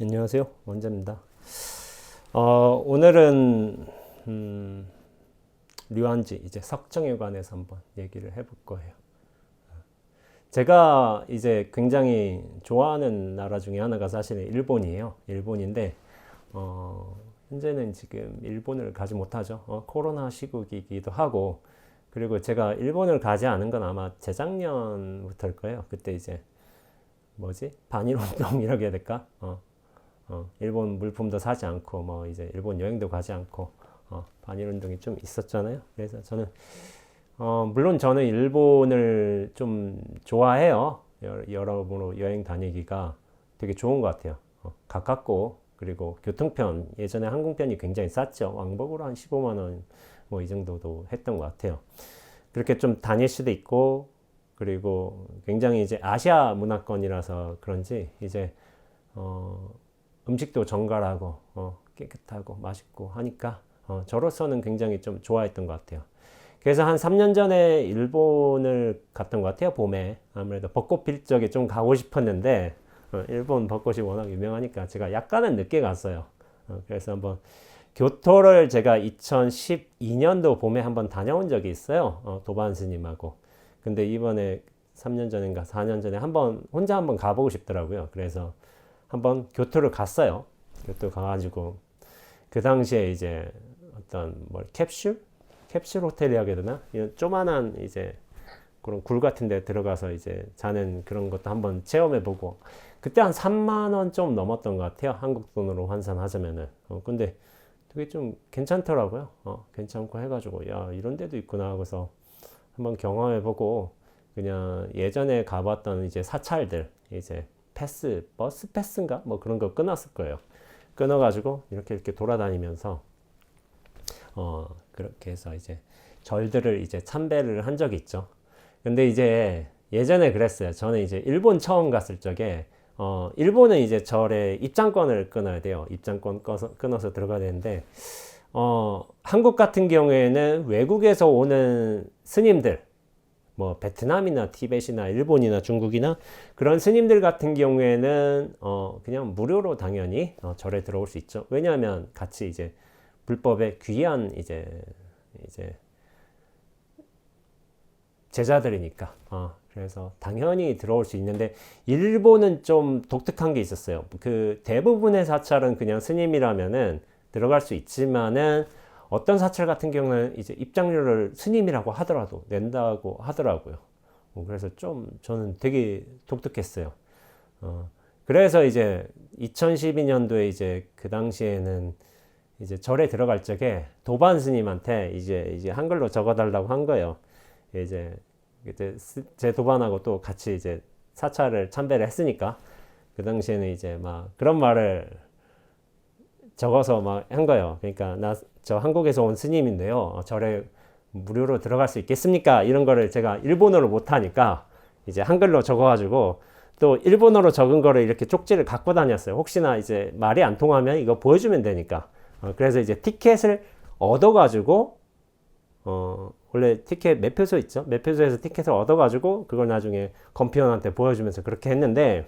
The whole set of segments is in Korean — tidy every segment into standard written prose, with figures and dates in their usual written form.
안녕하세요. 원재입니다. 오늘은 류안지 이제 석정에 관해서 한번 얘기를 해볼 거예요. 제가 이제 굉장히 좋아하는 나라 중에 하나가 사실은 일본이에요. 일본인데 현재는 지금 일본을 가지 못하죠. 코로나 시국이기도 하고, 그리고 제가 일본을 가지 않은 건 아마 재작년부터일 거예요. 그때 이제 뭐지? 반일 운동이라고 해야 될까? 일본 물품도 사지 않고 뭐 이제 일본 여행도 가지 않고 반일 운동이 좀 있었잖아요. 그래서 저는 물론 저는 일본을 좀 좋아해요. 여러모로 여행 다니기가 되게 좋은 것 같아요. 가깝고, 그리고 교통편 예전에 항공편이 굉장히 쌌죠. 왕복으로 한 15만 원 뭐 이 정도도 했던 것 같아요. 그렇게 좀 다닐 수도 있고, 그리고 굉장히 이제 아시아 문화권이라서 그런지 이제 음식도 정갈하고 깨끗하고 맛있고 하니까 저로서는 굉장히 좀 좋아했던 것 같아요. 그래서 한 3년 전에 일본을 갔던 것 같아요. 봄에 아무래도 벚꽃 필 적에 좀 가고 싶었는데 일본 벚꽃이 워낙 유명하니까 제가 약간은 늦게 갔어요. 그래서 한번 교토를 제가 2012년도 봄에 한번 다녀온 적이 있어요. 도반 스님하고. 근데 이번에 3년 전인가 4년 전에 한번 혼자 한번 가보고 싶더라고요. 그래서 한번 교토를 갔어요. 교토 가가지고 그 당시에 이제 어떤 뭐 캡슐 호텔이라고 해야 되나? 이런 조만한 이제 그런 굴 같은 데 들어가서 이제 자는 그런 것도 한번 체험해보고, 그때 한 3만 원 좀 넘었던 것 같아요. 한국 돈으로 환산하자면은. 근데 되게 좀 괜찮더라고요. 괜찮고 해가지고 야, 이런 데도 있구나 하고서 한번 경험해보고, 그냥 예전에 가봤던 이제 사찰들 이제 버스 패스인가? 뭐 그런 거 끊었을 거예요. 끊어가지고 이렇게 돌아다니면서 그렇게 해서 이제 절들을 이제 참배를 한 적이 있죠. 근데 이제 예전에 그랬어요. 저는 이제 일본 처음 갔을 적에 일본은 이제 절에 입장권을 끊어야 돼요. 입장권 끊어서 들어가야 되는데 한국 같은 경우에는 외국에서 오는 스님들, 뭐 베트남이나 티벳이나 일본이나 중국이나 그런 스님들 같은 경우에는 그냥 무료로 당연히 절에 들어올 수 있죠. 왜냐하면 같이 이제 불법에 귀한 이제 제자들이니까. 그래서 당연히 들어올 수 있는데, 일본은 좀 독특한 게 있었어요. 그 대부분의 사찰은 그냥 스님이라면은 들어갈 수 있지만은 어떤 사찰 같은 경우는 이제 입장료를 스님이라고 하더라도 낸다고 하더라고요. 그래서 좀 저는 되게 독특했어요. 그래서 이제 2012년도에 이제 그 당시에는 이제 절에 들어갈 적에 도반 스님한테 이제 한글로 적어달라고 한 거예요. 이제 제 도반하고 또 같이 이제 사찰을 참배를 했으니까 그 당시에는 이제 막 그런 말을 적어서 막 한 거예요. 그러니까 저 한국에서 온 스님인데요. 절에 무료로 들어갈 수 있겠습니까? 이런 거를 제가 일본어로 못하니까 이제 한글로 적어가지고 또 일본어로 적은 거를 이렇게 쪽지를 갖고 다녔어요. 혹시나 이제 말이 안 통하면 이거 보여주면 되니까. 그래서 이제 티켓을 얻어가지고 원래 티켓 매표소 있죠? 매표소에서 티켓을 얻어가지고 그걸 나중에 검피원한테 보여주면서 그렇게 했는데,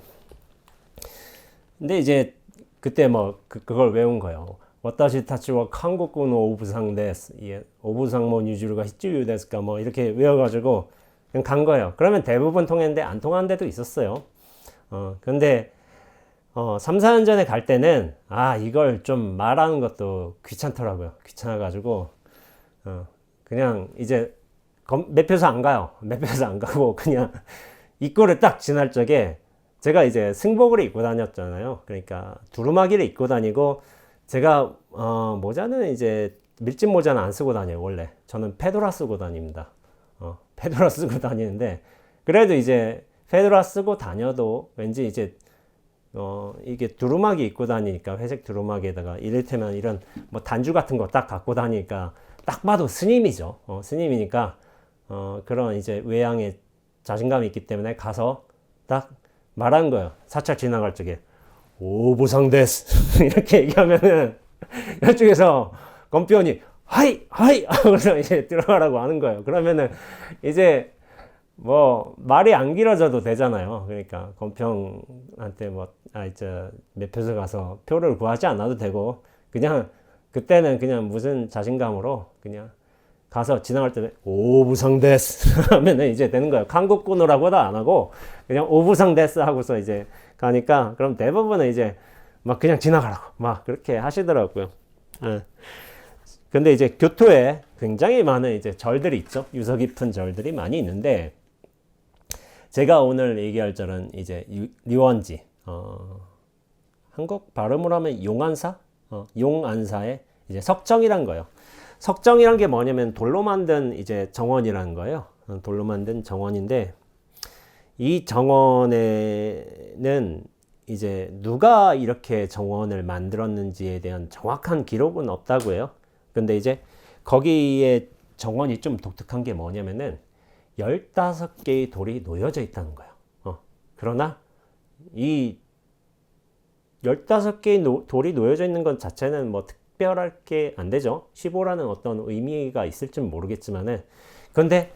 근데 이제 그때 뭐 그걸 외운 거예요. 私たちは韓国のお部さんです. 예, お部さんも20が必要ですか? 뭐 이렇게 외워가지고 그냥 간 거예요. 그러면 대부분 통했는데 안 통한 데도 있었어요. 근데 3, 4년 전에 갈 때는 이걸 좀 말하는 것도 귀찮더라고요. 귀찮아가지고 그냥 이제 매표소 안 가요. 매표소 안 가고 그냥 입구를 딱 지날 적에 제가 이제 승복을 입고 다녔잖아요. 그러니까 두루마기를 입고 다니고, 제가 모자는 이제 밀짚 모자는 안 쓰고 다녀요. 원래 저는 페도라 쓰고 다닙니다. 페도라 쓰고 다니는데, 그래도 이제 페도라 쓰고 다녀도 왠지 이제 이게 두루마기 입고 다니니까, 회색 두루마기에다가 이를테면 이런 뭐 단주 같은 거 딱 갖고 다니니까 딱 봐도 스님이죠. 스님이니까 그런 이제 외양에 자신감이 있기 때문에 가서 딱 말한 거예요. 사찰 지나갈 적에 오부상데스 이렇게 얘기하면은 이쪽에서 검피원이 하이 하이 그래서 이제 들어가라고 하는 거예요. 그러면은 이제 뭐 말이 안 길어져도 되잖아요. 그러니까 건평한테 뭐 이제 매표소 가서 표를 구하지 않아도 되고 그냥 그때는 그냥 무슨 자신감으로 그냥 가서 지나갈 때 오부상 데스 하면은 이제 되는 거예요. 한국군으로라고도 안 하고 그냥 오부상 데스 하고서 이제 가니까 그럼 대부분은 이제 막 그냥 지나가라고 막 그렇게 하시더라고요. 예. 근데 이제 교토에 굉장히 많은 이제 절들이 있죠. 유서 깊은 절들이 많이 있는데 제가 오늘 얘기할 절은 이제 류원지 한국 발음으로 하면 용안사 용안사의 이제 석정이란 거예요. 석정이란 게 뭐냐면 돌로 만든 이제 정원이라는 거예요. 돌로 만든 정원인데 이 정원에는 이제 누가 이렇게 정원을 만들었는지에 대한 정확한 기록은 없다고 해요. 근데 이제 거기에 정원이 좀 독특한 게 뭐냐면은 15개의 돌이 놓여져 있다는 거예요. 그러나 이 15개의 돌이 놓여져 있는 것 자체는 뭐 특별할 게 안 되죠. 15라는 어떤 의미가 있을지는 모르겠지만은 근데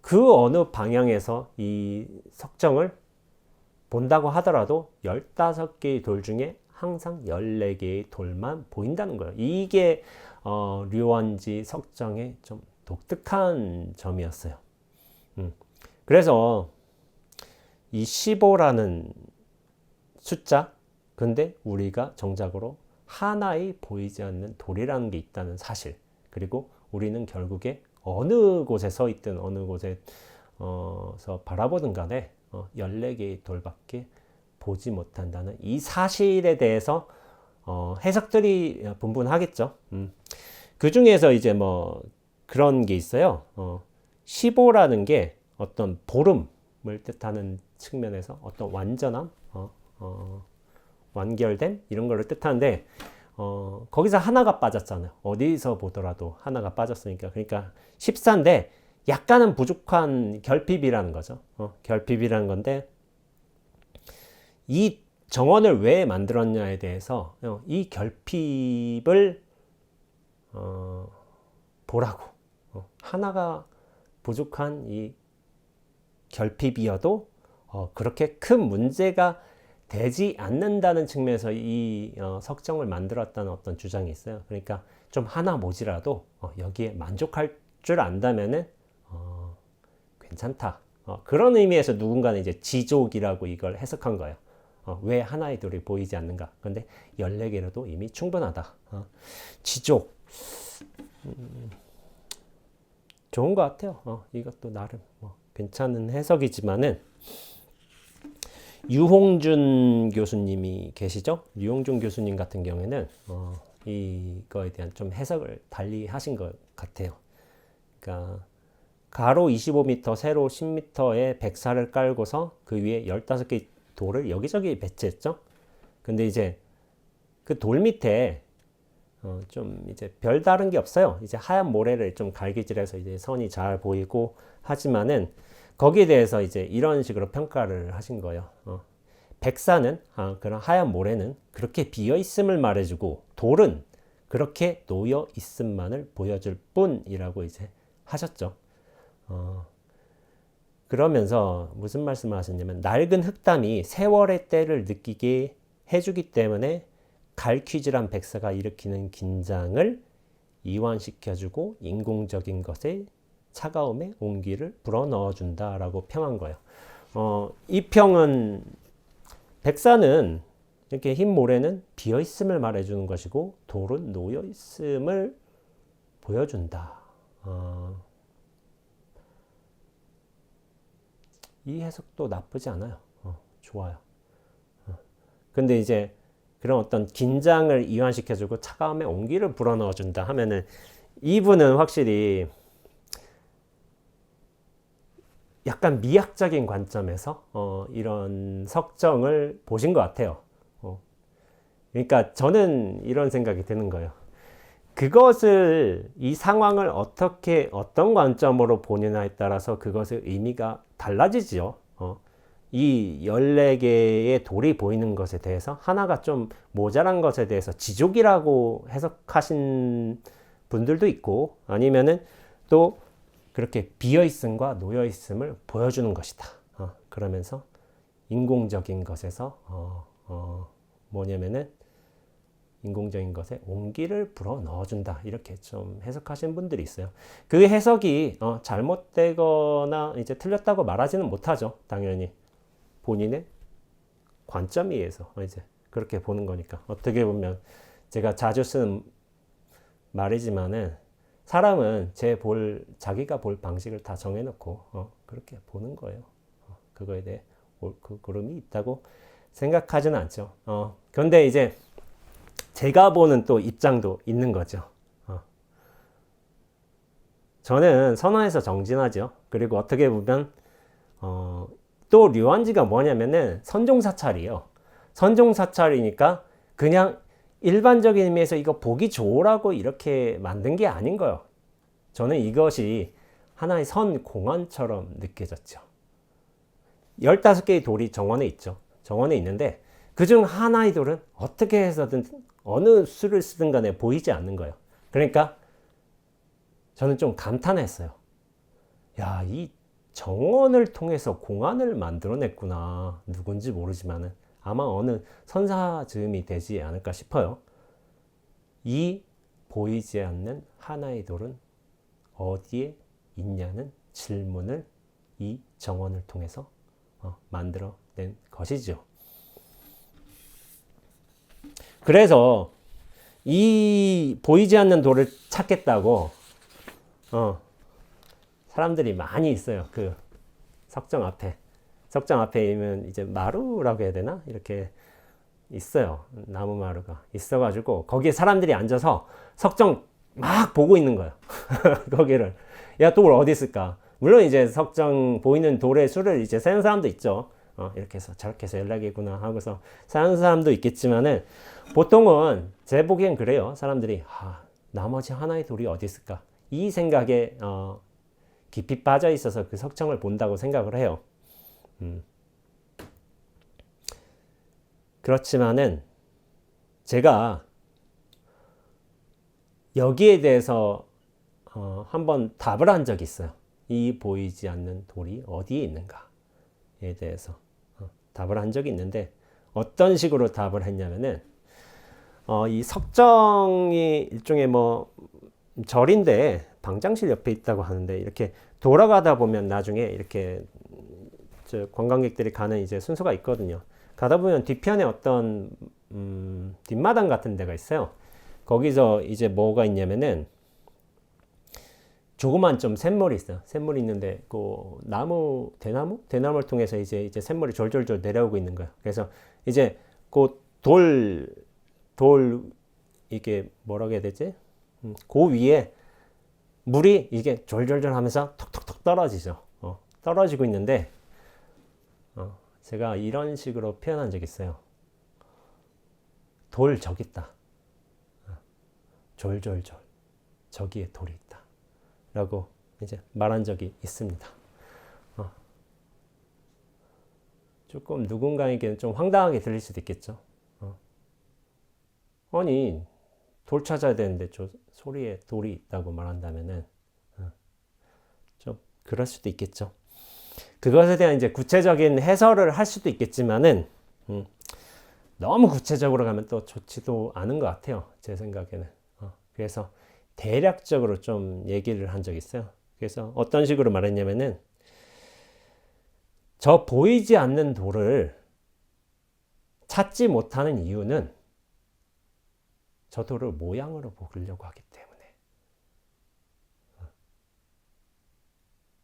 그 어느 방향에서 이 석정을 본다고 하더라도 15개의 돌 중에 항상 14개의 돌만 보인다는 거예요. 이게 류원지 석정의 좀 독특한 점이었어요. 그래서 이 15라는 숫자 근데 우리가 정작으로 하나의 보이지 않는 돌이라는 게 있다는 사실 그리고 우리는 결국에 어느 곳에 서 있든 어느 곳에서 바라보든 간에 14개의 돌밖에 보지 못한다는 이 사실에 대해서 해석들이 분분하겠죠. 그 중에서 이제 뭐 그런 게 있어요. 15라는 게 어떤 보름을 뜻하는 측면에서 어떤 완전함, 완결됨 이런 거를 뜻하는데 거기서 하나가 빠졌잖아요. 어디서 보더라도 하나가 빠졌으니까 그러니까 14인데 약간은 부족한 결핍이라는 거죠. 결핍이라는 건데 이 정원을 왜 만들었냐에 대해서 이 결핍을 보라고 하나가 부족한 이 결핍이어도 그렇게 큰 문제가 되지 않는다는 측면에서 이 석정을 만들었다는 어떤 주장이 있어요. 그러니까 좀 하나 모자라도 여기에 만족할 줄 안다면은 괜찮다. 그런 의미에서 누군가는 이제 지족이라고 이걸 해석한 거예요. 왜 하나의 돌이 보이지 않는가? 근데 14개로도 이미 충분하다. 지족. 좋은 것 같아요. 이것도 나름 괜찮은 해석이지만은 유홍준 교수님이 계시죠? 유홍준 교수님 같은 경우에는 이거에 대한 좀 해석을 달리 하신 것 같아요. 그러니까 가로 25m, 세로 10m의 백사를 깔고서 그 위에 15개의 돌을 여기저기 배치했죠. 근데 이제 그 돌 밑에 좀 이제 별다른 게 없어요. 이제 하얀 모래를 좀 갈기질해서 이제 선이 잘 보이고 하지만은 거기에 대해서 이제 이런 식으로 평가를 하신 거예요. 백사는 그런 하얀 모래는 그렇게 비어 있음을 말해주고 돌은 그렇게 놓여 있음만을 보여줄 뿐이라고 이제 하셨죠. 그러면서 무슨 말씀을 하셨냐면 낡은 흙담이 세월의 때를 느끼게 해주기 때문에 갈퀴질한 백사가 일으키는 긴장을 이완시켜주고 인공적인 것에 차가움에 온기를 불어넣어준다라고 평한 거예요. 이 평은 백사는 이렇게 흰 모래는 비어있음을 말해주는 것이고 돌은 놓여있음을 보여준다. 이 해석도 나쁘지 않아요. 좋아요. 근데 이제 그런 어떤 긴장을 이완시켜주고 차가움에 온기를 불어넣어준다 하면은 이분은 확실히 약간 미학적인 관점에서 이런 석정을 보신 것 같아요. 그러니까 저는 이런 생각이 드는 거예요. 그것을 이 상황을 어떻게 어떤 관점으로 보느냐에 따라서 그것의 의미가 달라지죠. 이 14개의 돌이 보이는 것에 대해서 하나가 좀 모자란 것에 대해서 지족이라고 해석하신 분들도 있고 아니면은 또 그렇게 비어있음과 놓여있음을 보여주는 것이다. 그러면서 인공적인 것에서 뭐냐면은 인공적인 것에 온기를 불어 넣어준다. 이렇게 좀 해석하시는 분들이 있어요. 그 해석이 잘못되거나 이제 틀렸다고 말하지는 못하죠. 당연히 본인의 관점에 의해서 이제 그렇게 보는 거니까. 어떻게 보면 제가 자주 쓰는 말이지만은 사람은 자기가 볼 방식을 다 정해놓고 그렇게 보는 거예요. 그거에 대해 그 그름이 있다고 생각하지는 않죠. 그런데 이제 제가 보는 또 입장도 있는 거죠. 저는 선언에서 정진하죠. 그리고 어떻게 보면 또 류안지가 뭐냐면은 선종사찰이에요. 선종사찰이니까 그냥 일반적인 의미에서 이거 보기 좋으라고 이렇게 만든 게 아닌 거예요. 저는 이것이 하나의 선공안처럼 느껴졌죠. 15개의 돌이 정원에 있죠. 정원에 있는데 그중 하나의 돌은 어떻게 해서든 어느 수를 쓰든 간에 보이지 않는 거예요. 그러니까 저는 좀 감탄했어요. 야, 이 정원을 통해서 공안을 만들어냈구나. 누군지 모르지만은 아마 어느 선사즈음이 되지 않을까 싶어요. 이 보이지 않는 하나의 돌은 어디에 있냐는 질문을 이 정원을 통해서 만들어낸 것이죠. 그래서 이 보이지 않는 돌을 찾겠다고 사람들이 많이 있어요. 그 석정 앞에 있는 이제 마루라고 해야 되나? 이렇게 있어요. 나무 마루가 있어가지고 거기에 사람들이 앉아서 석정 막 보고 있는 거예요. 거기를. 야, 돌 어디 있을까? 물론 이제 석정 보이는 돌의 수를 이제 세는 사람도 있죠. 이렇게 해서 저렇게 해서 연락이구나 하고서 사는 사람도 있겠지만은 보통은 제 보기엔 그래요. 사람들이 나머지 하나의 돌이 어디 있을까? 이 생각에 깊이 빠져 있어서 그 석정을 본다고 생각을 해요. 그렇지만은 제가 여기에 대해서 한번 답을 한 적이 있어요. 이 보이지 않는 돌이 어디에 있는가에 대해서 답을 한 적이 있는데 어떤 식으로 답을 했냐면은 이 석정이 일종의 뭐 절인데 방장실 옆에 있다고 하는데 이렇게 돌아가다 보면 나중에 이렇게 관광객들이 가는 이제 순서가 있거든요. 가다 보면 뒤편에 어떤 뒷마당 같은 데가 있어요. 거기서 이제 뭐가 있냐면은 조그만 좀 샘물이 있어요. 샘물이 있는데 그 대나무를 통해서 이제 샘물이 졸졸졸 내려오고 있는 거예요. 그래서 이제 그 돌 이게 뭐라고 해야 되지? 그 위에 물이 이게 졸졸졸 하면서 톡톡톡 떨어지죠. 떨어지고 있는데 제가 이런 식으로 표현한 적이 있어요. 돌 저기 있다. 졸졸졸 저기에 돌이 있다. 라고 이제 말한 적이 있습니다. 조금 누군가에게는 좀 황당하게 들릴 수도 있겠죠. 아니 돌 찾아야 되는데 저 소리에 돌이 있다고 말한다면은 좀 그럴 수도 있겠죠. 그것에 대한 이제 구체적인 해설을 할 수도 있겠지만은 너무 구체적으로 가면 또 좋지도 않은 것 같아요. 제 생각에는. 그래서 대략적으로 좀 얘기를 한 적이 있어요. 그래서 어떤 식으로 말했냐면은 저 보이지 않는 돌을 찾지 못하는 이유는 저 돌을 모양으로 보려고 하기 때문에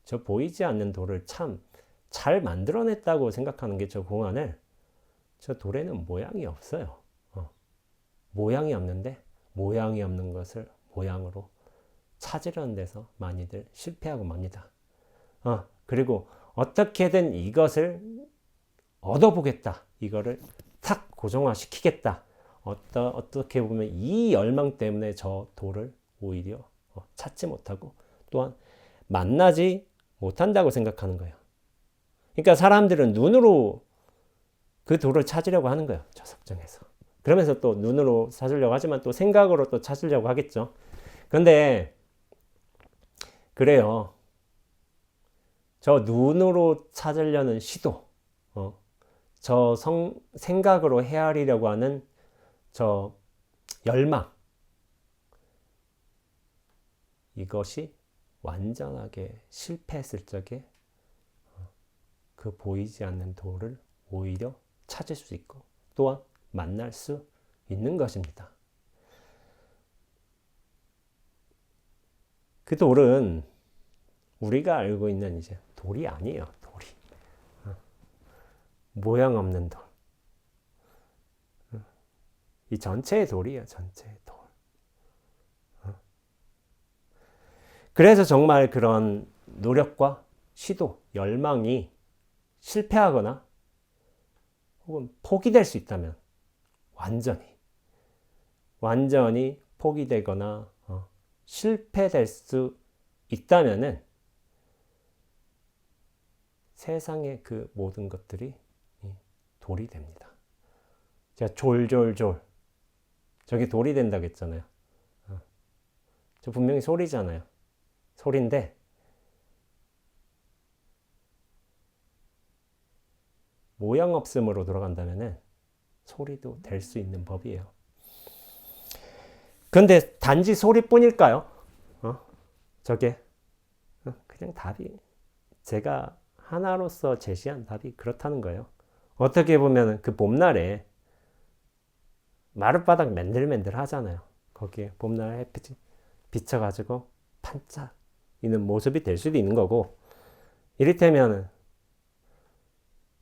저 보이지 않는 돌을 참 잘 만들어냈다고 생각하는 게 저 공안을 저 돌에는 모양이 없어요. 모양이 없는데 모양이 없는 것을 모양으로 찾으려는 데서 많이들 실패하고 맙니다. 그리고 어떻게든 이것을 얻어보겠다. 이거를 탁 고정화시키겠다. 어떻게 보면 이 열망 때문에 저 돌을 오히려 찾지 못하고 또한 만나지 못한다고 생각하는 거예요. 그러니까 사람들은 눈으로 그 돌을 찾으려고 하는 거예요. 저 석정에서. 그러면서 또 눈으로 찾으려고 하지만 또 생각으로 또 찾으려고 하겠죠. 근데 그래요. 저 눈으로 찾으려는 시도, 저 생각으로 헤아리려고 하는 저 열망, 이것이 완전하게 실패했을 적에 그 보이지 않는 돌을 오히려 찾을 수 있고 또한 만날 수 있는 것입니다. 그 돌은 우리가 알고 있는 이제 돌이 아니에요. 돌이 모양 없는 돌. 이 전체의 돌이에요. 전체의 돌. 그래서 정말 그런 노력과 시도, 열망이 실패하거나 혹은 포기될 수 있다면 완전히 포기되거나 실패될 수 있다면은 세상의 그 모든 것들이 돌이 됩니다. 제가 졸졸졸 저게 돌이 된다고 했잖아요. 저 분명히 소리잖아요. 소리인데 모양 없음으로 돌아간다면은 소리도 될 수 있는 법이에요. 근데 단지 소리뿐일까요? 저게 그냥 답이 제가 하나로서 제시한 답이 그렇다는 거예요. 어떻게 보면 그 봄날에 마룻바닥 맨들맨들 하잖아요. 거기에 봄날 햇빛이 비쳐가지고 반짝이는 모습이 될 수도 있는 거고, 이를테면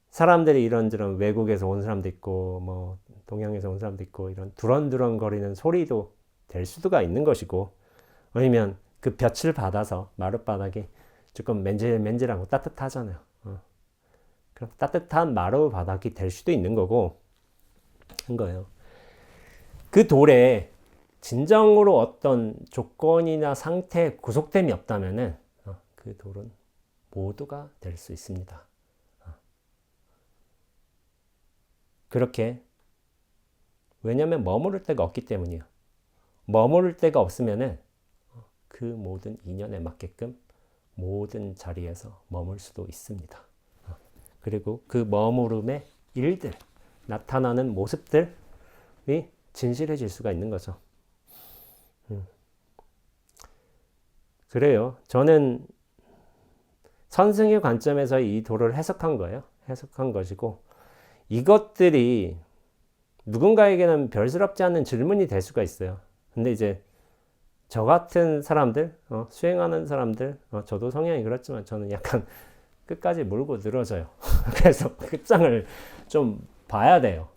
사람들이 이런저런 외국에서 온 사람도 있고 뭐 동양에서 온 사람도 있고 이런 두런두런 거리는 소리도 될 수가 있는 것이고, 아니면 그 볕을 받아서 마룻바닥이 조금 맨질맨질하고 따뜻하잖아요. 그럼 따뜻한 마룻바닥이 될 수도 있는 거고 한 거예요. 그 돌에 진정으로 어떤 조건이나 상태에 구속됨이 없다면은 그 돌은 모두가 될 수 있습니다. 그렇게, 왜냐하면 머무를 데가 없기 때문이에요. 머무를 데가 없으면은 그 모든 인연에 맞게끔 모든 자리에서 머물 수도 있습니다. 그리고 그 머무름의 일들, 나타나는 모습들이 진실해질 수가 있는 거죠. 그래요. 저는 선승의 관점에서 이 도를 해석한 거예요. 해석한 것이고, 이것들이 누군가에게는 별스럽지 않은 질문이 될 수가 있어요. 근데 이제 저 같은 사람들, 수행하는 사람들, 저도 성향이 그렇지만 저는 약간 끝까지 물고 늘어져요. 그래서 끝장을 좀 봐야 돼요.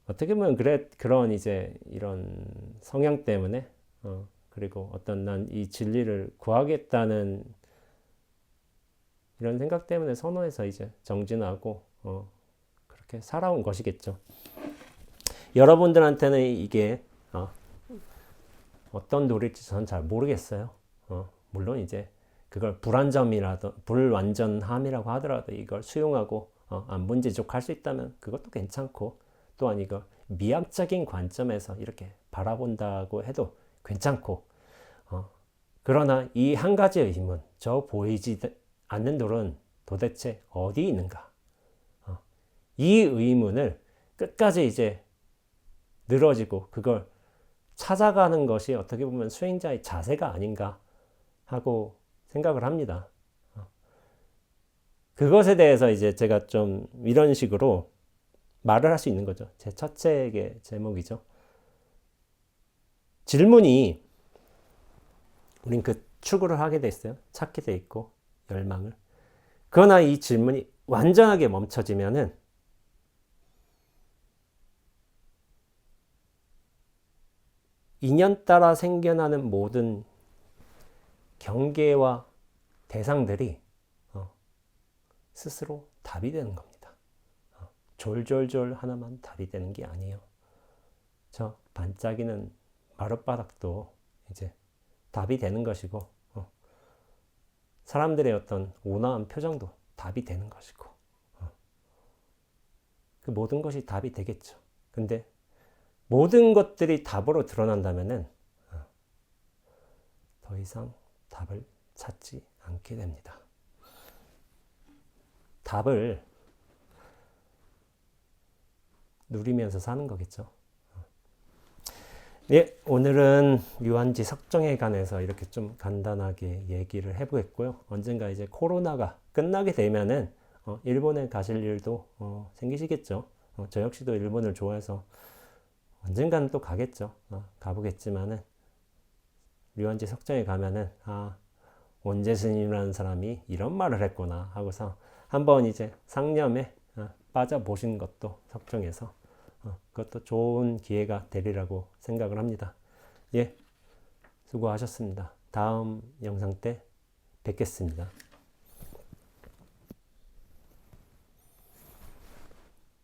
어떻게 보면 그런 이제 이런 성향 때문에, 그리고 어떤 난 이 진리를 구하겠다는 이런 생각 때문에 선호해서 이제 정진하고 그렇게 살아온 것이겠죠. 여러분들한테는 이게 어떤 도리일지 저는 잘 모르겠어요. 물론 이제 그걸 불완전함이라고 하더라도 이걸 수용하고 안분지족할 수 있다면 그것도 괜찮고, 또한 이걸 미학적인 관점에서 이렇게 바라본다고 해도 괜찮고, 그러나 이 한 가지의 의문, 저 보이지 않는 돌은 도대체 어디 있는가? 이 의문을 끝까지 이제 늘어지고 그걸 찾아가는 것이 어떻게 보면 수행자의 자세가 아닌가 하고 생각을 합니다. 그것에 대해서 이제 제가 좀 이런 식으로 말을 할 수 있는 거죠. 제 첫 책의 제목이죠. 질문이, 우린 그 추구를 하게 돼 있어요. 찾게 돼 있고, 열망을. 그러나 이 질문이 완전하게 멈춰지면은 인연 따라 생겨나는 모든 경계와 대상들이 스스로 답이 되는 겁니다. 졸졸졸 하나만 답이 되는 게 아니에요. 저 반짝이는 마룻바닥도 이제 답이 되는 것이고, 사람들의 어떤 온화한 표정도 답이 되는 것이고, 그 모든 것이 답이 되겠죠. 근데 모든 것들이 답으로 드러난다면은 더 이상 답을 찾지 않게 됩니다. 답을 누리면서 사는 거겠죠. 예, 오늘은 유한지 석정에 관해서 이렇게 좀 간단하게 얘기를 해보겠고요. 언젠가 이제 코로나가 끝나게 되면은 일본에 가실 일도 생기시겠죠. 저 역시도 일본을 좋아해서 언젠가는 또 가겠죠. 가보겠지만은 유한지 석정에 가면은 원재 스님이라는 사람이 이런 말을 했구나 하고서 한번 이제 상념에 빠져보신 것도 석정에서 그것도 좋은 기회가 되리라고 생각을 합니다. 예, 수고하셨습니다. 다음 영상 때 뵙겠습니다.